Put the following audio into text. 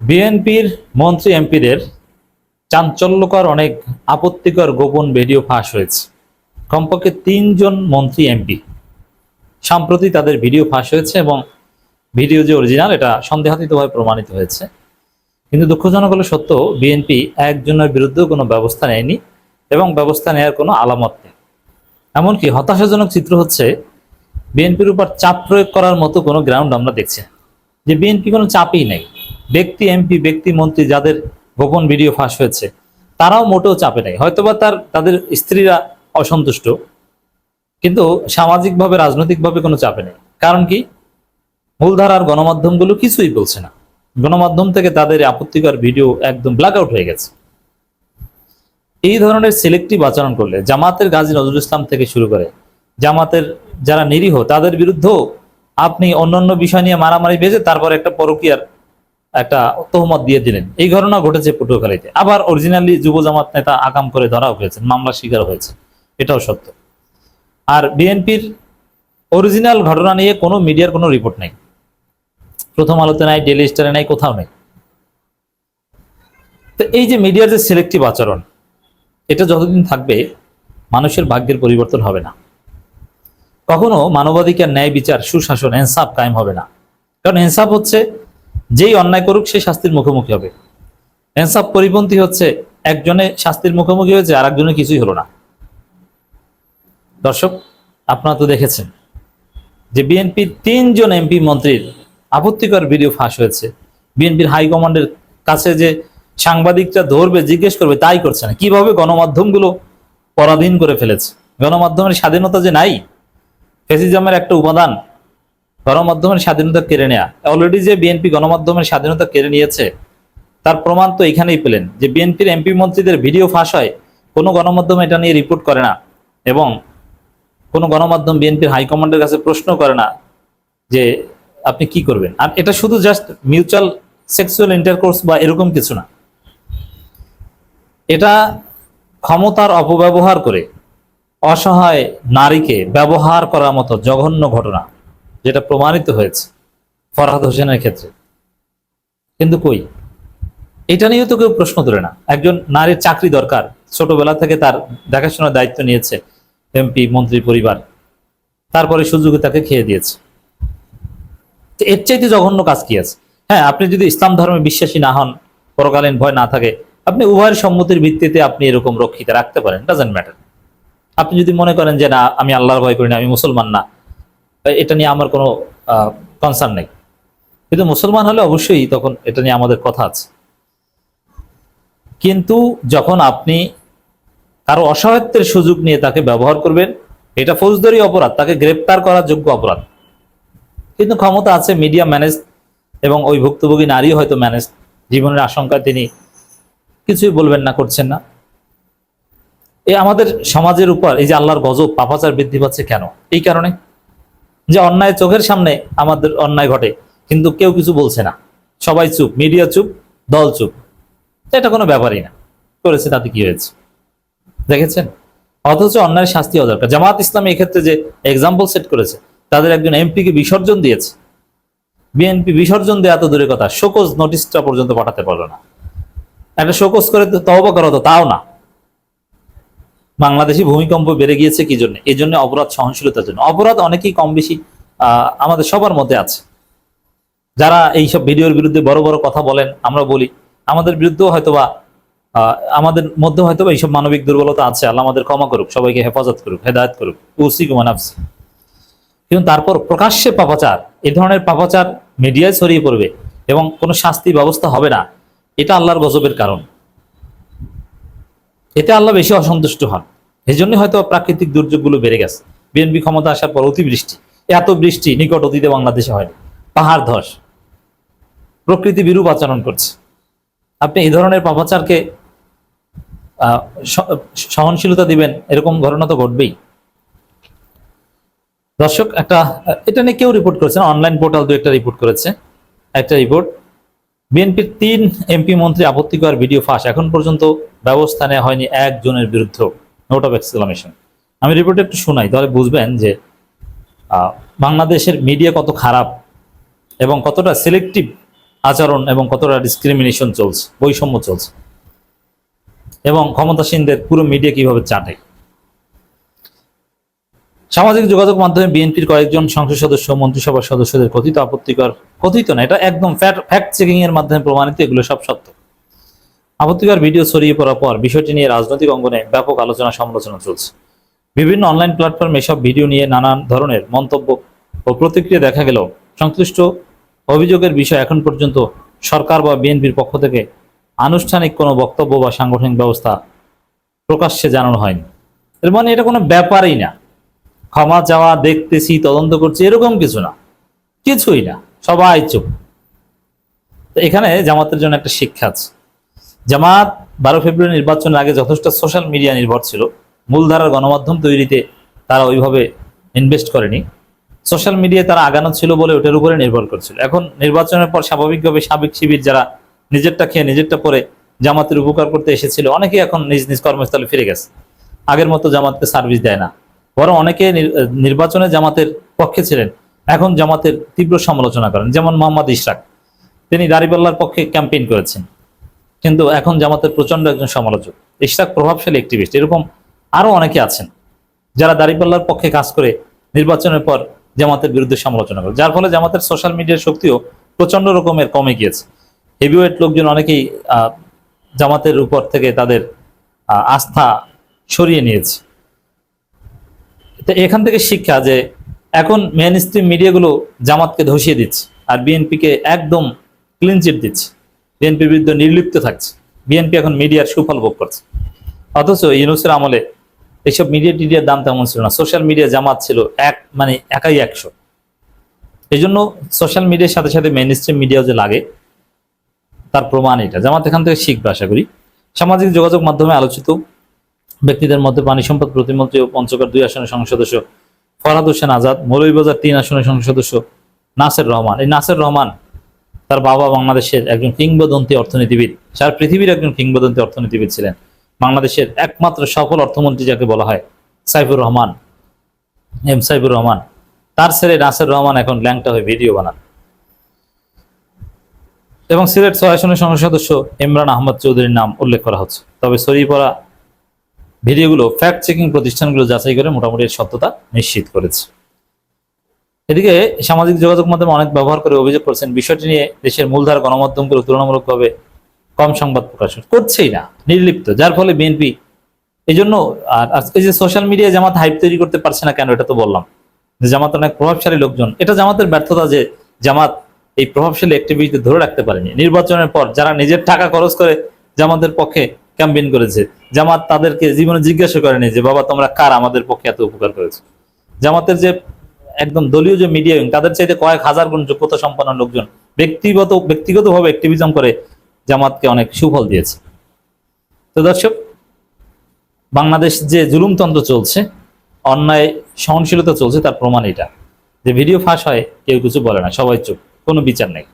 বিএনপির মন্ত্রী এমপিদের চাঞ্চল্যকর অনেক আপত্তিকর গোপন ভিডিও ফাঁস হয়েছে। কমপক্ষে ৩ জন মন্ত্রী এমপি সম্প্রতি তাদের ভিডিও ফাঁস হয়েছে এবং ভিডিও যে অরিজিনাল এটা সন্দেহাতীতভাবে প্রমাণিত হয়েছে। কিন্তু দুঃখজনক হলো সত্য, বিএনপি একজনের বিরুদ্ধেও কোনো ব্যবস্থা নেয়নি এবং ব্যবস্থা নেওয়ার কোনো আলামত নেই। এমনকি হতাশাজনক চিত্র হচ্ছে, বিএনপির উপর চাপ প্রয়োগ করার মতো কোনো গ্রাউন্ড আমরা দেখছি না, যে বিএনপি কোনো চাপই নেই। ব্যক্তি এমপি, ব্যক্তি মন্ত্রী যাদের গোপন ভিডিও ফাঁস হয়েছে তারাও মোটেও চাপে নেই। হয়তোবা তাদের স্ত্রীরা অসন্তুষ্ট, কিন্তু সামাজিকভাবে রাজনৈতিকভাবে কোনো চাপে নেই। কারণ কি? মূলধারার গণমাধ্যমগুলো কিছুই বলছে না। গণমাধ্যম থেকে তাদের আপত্তিকর ভিডিও একদম ব্ল্যাক আউট হয়ে গেছে। এই ধরনের সিলেক্টিভ আচরণ করলে জামাতের গাজী নজরুল ইসলাম থেকে শুরু করে জামাতের যারা নিরীহ তাদের বিরুদ্ধেও আপনি অন্যান্য বিষয় নিয়ে মারামারি বেজে তারপর একটা পরকীয়ার একটা তহমত দিয়ে দিলেন। এই ঘটনা ঘটেছে পটুয়াখালীতে। আবার অরিজিনালি যুব জামাত নেতা আকাম করে ধরাও হয়েছেন, মামলা শিকার হয়েছে, এটাও সত্য। আর বিএনপির অরিজিনাল ঘটনা নিয়ে কোনো মিডিয়ার কোনো রিপোর্ট নেই, প্রথম আলোতে নাই, ডেইলি স্টারে নাই, কোথাও নেই। তো এই যে মিডিয়ার যে সিলেক্টিভ আচরণ, এটা যতদিন থাকবে মানুষের ভাগ্যের পরিবর্তন হবে না। কখনো মানবাধিকার, ন্যায় বিচার, সুশাসন, ইনসাফ কায়েম হবে না। কারণ ইনসাফ হচ্ছে যেই অন্যায় করুক সে শাস্তির মুখোমুখি হবে। ইনসাফ পরিপন্থী হচ্ছে একজনে শাস্তির মুখোমুখি হয়েছে আর একজনে কিছুই হলো না। দর্শক, আপনারা তো দেখেছেন যে বিএনপির ৩ জন এমপি মন্ত্রীর আপত্তিকর ভিডিও ফাঁস হয়েছে। বিএনপির হাইকমান্ডের কাছে যে সাংবাদিকরা ধরবে, জিজ্ঞেস করবে, তাই করছে না। কিভাবে গণমাধ্যমগুলো পরাধীন করে ফেলেছে। গণমাধ্যমের স্বাধীনতা যে নাই, ফ্যাসিজমের একটা উপাদান গণমাধ্যমের স্বাধীনতা কেড়ে নেয়া। অলরেডি যে বিএনপি গণমাধ্যমের স্বাধীনতা কেড়ে নিয়েছে তার প্রমাণ তো এখানেই পেলেন, যে বিএনপির এমপি মন্ত্রীদের ভিডিও ফাঁস হয়, কোনো গণমাধ্যম এটা নিয়ে রিপোর্ট করে না এবং কোনো গণমাধ্যম বিএনপির হাইকমান্ডের কাছে প্রশ্ন করে না যে আপনি কি করবেন। আর এটা শুধু জাস্ট মিউচুয়াল সেক্সুয়াল ইন্টারকোর্স বা এরকম কিছু না, এটা ক্ষমতার অপব্যবহার করে অসহায় নারীকে ব্যবহার করার মতো জঘন্য ঘটনা, যেটা প্রমাণিত হয়েছে ফরহাদ হোসেনের ক্ষেত্রে। কিন্তু কই, এটা নিয়েও তো কেউ প্রশ্ন তোলে না। একজন নারীর চাকরি দরকার, ছোটবেলা থেকে তার দেখাশোনার দায়িত্ব নিয়েছে এমপি মন্ত্রী পরিবার, তারপরে সুযোগে তাকে খেয়ে দিয়েছে। তো এর চাইতে জঘন্য কাজ কি আছে? হ্যাঁ, আপনি যদি ইসলাম ধর্মে বিশ্বাসী না হন, পরকালীন ভয় না থাকে, আপনি উভয়ের সম্মতির ভিত্তিতে আপনি এরকম রক্ষিত রাখতে পারেন, ডাজন্ট ম্যাটার। আপনি যদি মনে করেন যে না, আমি আল্লাহর ভয় করি না, আমি মুসলমান না, এটা নিয়ে আমার কোনো কনসার্ন নেই, কিন্তু মুসলমান হলে অবশ্যই তখন এটা নিয়ে আমাদের কথা আছে। কিন্তু যখন আপনি কারো অসহায়ত্বের সুযোগ নিয়ে তাকে ব্যবহার করবেন, এটা ফৌজদারি অপরাধ, তাকে গ্রেপ্তার করার যোগ্য অপরাধ। কিন্তু ক্ষমতা আছে, মিডিয়া ম্যানেজ, এবং ওই ভুক্তভোগী নারী হয়তো ম্যানেজ, জীবনের আশঙ্কায় তিনি কিছুই বলবেন না, করছেন না। এই আমাদের সমাজের উপর এই যে আল্লাহর গজব, পাপাচার বৃদ্ধি পাচ্ছে কেন? এই কারণে যে অন্যায় চোখের সামনে আমাদের অন্যায় ঘটে, কিন্তু কেউ কিছু বলছে না, সবাই চুপ, মিডিয়া চুপ, দল চুপ, এটা কোনো ব্যাপারই না, করেছে তাতে কি হয়েছে, দেখেছেন? অথচ অন্যায়ের শাস্তি হওয়া দরকার। জামাত ইসলামী এক্ষেত্রে যে এক্সাম্পল সেট করেছে, তাদের একজন এমপিকে বিসর্জন দিয়েছে, বিএনপি বিসর্জন দেওয়া তো দূরের কথা, শোকজ নোটিশটা পর্যন্ত পাঠাতে পারলো না। একটা শোকজ করে তওবা করা, তো তাও না। বাংলাদেশি ভূমিকম্প বেড়ে গিয়েছে কি জন্য? এই জন্য অপরাধ সহনশীলতার জন্য। অপরাধ অনেকেই কম বেশি আমাদের সবার মধ্যে আছে। যারা এইসব ভিডিওর বিরুদ্ধে বড় বড় কথা বলেন, আমরা বলি, আমাদের বিরুদ্ধেও হয়তোবা আমাদের মধ্যে হয়তোবা এইসব মানবিক দুর্বলতা আছে। আল্লাহ আমাদের ক্ষমা করুক, সবাইকে হেফাজত করুক, হেদায়ত করুক, উসিকুমানাফসি। কিন্তু তারপর প্রকাশ্যে পাপাচার, এই ধরনের পাপাচার মিডিয়ায় ছড়িয়ে পড়বে এবং কোনো শাস্তি ব্যবস্থা হবে না, এটা আল্লাহর গজবের কারণ। এতে আল্লাহ বেশি অসন্তুষ্ট হন। এই জন্যই হয়তো প্রাকৃতিক দুর্যোগগুলো বেড়ে গেছে। বিএনপি ক্ষমতা আসার পর অতিবৃষ্টি, এত বৃষ্টি নিকট অতীতে বাংলাদেশে হয়নি। পাহাড় ধস, প্রকৃতি বিরূপ আচরণ করছে। আপনি এই ধরনের পাপাচারকে সহনশীলতা দিবেন, এরকম ঘটনা তো ঘটবেই। দর্শক, এটা নিয়ে কেউ রিপোর্ট করেছে না, অনলাইন পোর্টাল 2-1টা রিপোর্ট করেছে। একটা রিপোর্ট, বিএনপির 3 এমপি মন্ত্রী আপত্তিকর ভিডিও ফাঁস, এখন পর্যন্ত ব্যবস্থা নেওয়া হয়নি একজনের বিরুদ্ধে, নোট অফ এক্সক্লামেশন। আমি রিপোর্টে একটু শোনাই, তাহলে বুঝবেন যে বাংলাদেশের মিডিয়া কত খারাপ এবং কতটা সিলেক্টিভ আচরণ এবং কতটা ডিসক্রিমিনেশন চলছে, বৈষম্য চলছে, এবং ক্ষমতাসীনদের পুরো মিডিয়া কিভাবে চাটে। সামাজিক যোগাযোগ মাধ্যমে বিএনপির কয়েকজন সংসদ সদস্য, মন্ত্রিসভার সদস্যদের কথিত আপত্তিকর, কথিত না, এটা একদম ফ্যাক্ট চেকিং এর মাধ্যমে প্রমাণিত, এগুলো সব সত্য, আপত্তিকর ভিডিও ছড়িয়ে পড়ার পর বিষয়টি নিয়ে রাজনৈতিক অঙ্গনে ব্যাপক আলোচনা সমালোচনা চলছে। বিভিন্ন অনলাইন প্ল্যাটফর্মে এসব ভিডিও নিয়ে নানান ধরনের মন্তব্য ও প্রতিক্রিয়া দেখা গেলেও সংশ্লিষ্ট অভিযোগের বিষয় এখন পর্যন্ত সরকার বা বিএনপির পক্ষ থেকে আনুষ্ঠানিক কোনো বক্তব্য বা সাংগঠনিক ব্যবস্থা প্রকাশ্যে জানানো হয়নি। এর মানে এটা কোনো ব্যাপারই না, ক্ষমা চাওয়া, দেখতেছি, তদন্ত করছি, এরকম কিছু না, কিছুই না, সবাই চুপ। তো এখানে জামাতের জন্য একটা শিক্ষা আছে। জামাত 12 ফেব্রুয়ারি নির্বাচনের আগে যথেষ্ট সোশ্যাল মিডিয়া নির্ভর ছিল, মূলধারার গণমাধ্যম তৈরিতে তারা ওইভাবে ইনভেস্ট করেনি। সোশ্যাল মিডিয়ায় তারা আগানো ছিল বলে ওটার উপরে নির্ভর করছিল। এখন নির্বাচনের পর স্বাভাবিকভাবে সাবেক শিবির যারা নিজেরটা খেয়ে নিজেরটা পরে জামাতের উপকার করতে এসেছিল, অনেকেই এখন নিজ নিজ কর্মস্থলে ফিরে গেছে, আগের মতো জামাতকে সার্ভিস দেয় না, বরং অনেকে নির্বাচনে জামাতের পক্ষে ছিলেন, এখন জামাতের তীব্র সমালোচনা করেন। যেমন মোহাম্মদ ইশরাক, তিনি দাঁড়িপাল্লার পক্ষে ক্যাম্পেইন করেছেন, কিন্তু এখন জামাতের প্রচন্ড একজন সমালোচক। ইশরাক প্রভাবশালী অ্যাক্টিভিস্ট, এরকম আরো অনেকে আছেন যারা দাঁড়িপাল্লার পক্ষে কাজ করে নির্বাচনের পর জামাতের বিরুদ্ধে সমালোচনা করে, যার ফলে জামাতের সোশ্যাল মিডিয়ার শক্তিও প্রচন্ড রকমের কমে গিয়েছে। হেভিওয়েট লোকজন অনেকেই জামাতের উপর থেকে তাদের আস্থা সরিয়ে নিয়েছে। তো এখান থেকে শিক্ষা যে এখন মেইন স্ট্রিম মিডিয়াগুলো জামাতকে ধসিয়ে দিচ্ছে আর বিএনপিকে একদম ক্লিন চিট দিচ্ছে, বিএনপির বিরুদ্ধে নির্লিপ্ত থাকছে। বিএনপি এখন মিডিয়ার সুফল ভোগ করছে, অথচ ইউনূসের আমলে এইসব মিডিয়ার দাম তেমন ছিল না। সোশ্যাল মিডিয়া জামাত ছিল একাই 100। এই জন্য সোশ্যাল মিডিয়ার সাথে সাথে মেইন স্ট্রিম মিডিয়াও যে লাগে তার প্রমাণ এটা। জামাত এখান থেকে শিখবে আশা করি। সামাজিক যোগাযোগ মাধ্যমে আলোচিত ব্যক্তিদের মধ্যে পানি সম্পদ প্রতিমন্ত্রী ও পঞ্চগড় 2 আসনের সংসদ সদস্য ফরহাদ হোসেন আজাদ, মৌলভীবাজার 3 আসনের সংসদ সদস্য নাসের রহমান। এই নাসের রহমান, তার বাবা বাংলাদেশের একজন কিংবদন্তি অর্থনীতিবিদ, সারা পৃথিবীর একজন কিংবদন্তি অর্থনীতিবিদ ছিলেন। বাংলাদেশের একমাত্র সফল অর্থমন্ত্রী যাকে বলা হয় সাইফুর রহমান, সাইফুর রহমান, তার ছেলে নাসের রহমান এখন ল্যাংটা হয়ে ভিডিও বানান। এবং সিলেট 6 আসনের সংসদ সদস্য ইমরান আহমদ চৌধুরীর নাম উল্লেখ করা হচ্ছে। তবে ছড়িয়ে পড়া ভিডিওগুলো ফ্যাক্ট চেকিং প্রতিষ্ঠানগুলো যাচাই করে মোটামুটি এর সত্যতা নিশ্চিত করেছে। এদিকে সামাজিক যোগাযোগ মাধ্যমে অনেক ব্যবহার করে অভিযোগ করছেন বিষয়টি নিয়ে দেশের মূলধারা গণমাধ্যমগুলো তুলনামূলকভাবে কম সংবাদ প্রকাশ করছেই না, নির্লিপ্ত, যার ফলে বিএনপি এই জন্য আজকে যে সোশ্যাল মিডিয়ায় জামাত হাইপ তৈরি করতে পারছে না কেন, এটা তো বললাম যে জামাত অনেক প্রভাবশালী লোকজন, এটা জামাতের ব্যর্থতা যে জামাত এই প্রভাবশালী অ্যাক্টিভিটি ধরে রাখতে পারেনি। নির্বাচনের পর যারা নিজের টাকা খরচ করে জামাতের পক্ষে ক্যাম্পেইন করেছে, জামাত তাদেরকে জীবনে জিজ্ঞাসা করেনি যে বাবা তোমরা কার আমাদের পক্ষে এত উপকার করেছে। জামাতের যে একদম দলীয় যে মিডিয়া, তাদের চাইতে কয়েক হাজার গুণ যোগ্যতা সম্পন্ন লোকজন ব্যক্তিগতভাবে অ্যাক্টিভিজম করে জামাতকে অনেক সুফল দিয়েছে। তো দর্শক, বাংলাদেশ যে জুলুমতন্ত্র চলছে, অন্যায় সহনশীলতা চলছে, তার প্রমাণ এটা যে ভিডিও ফাঁস হয়, কেউ কিছু বলে না, সবাই চুপ, কোনো বিচার নেই।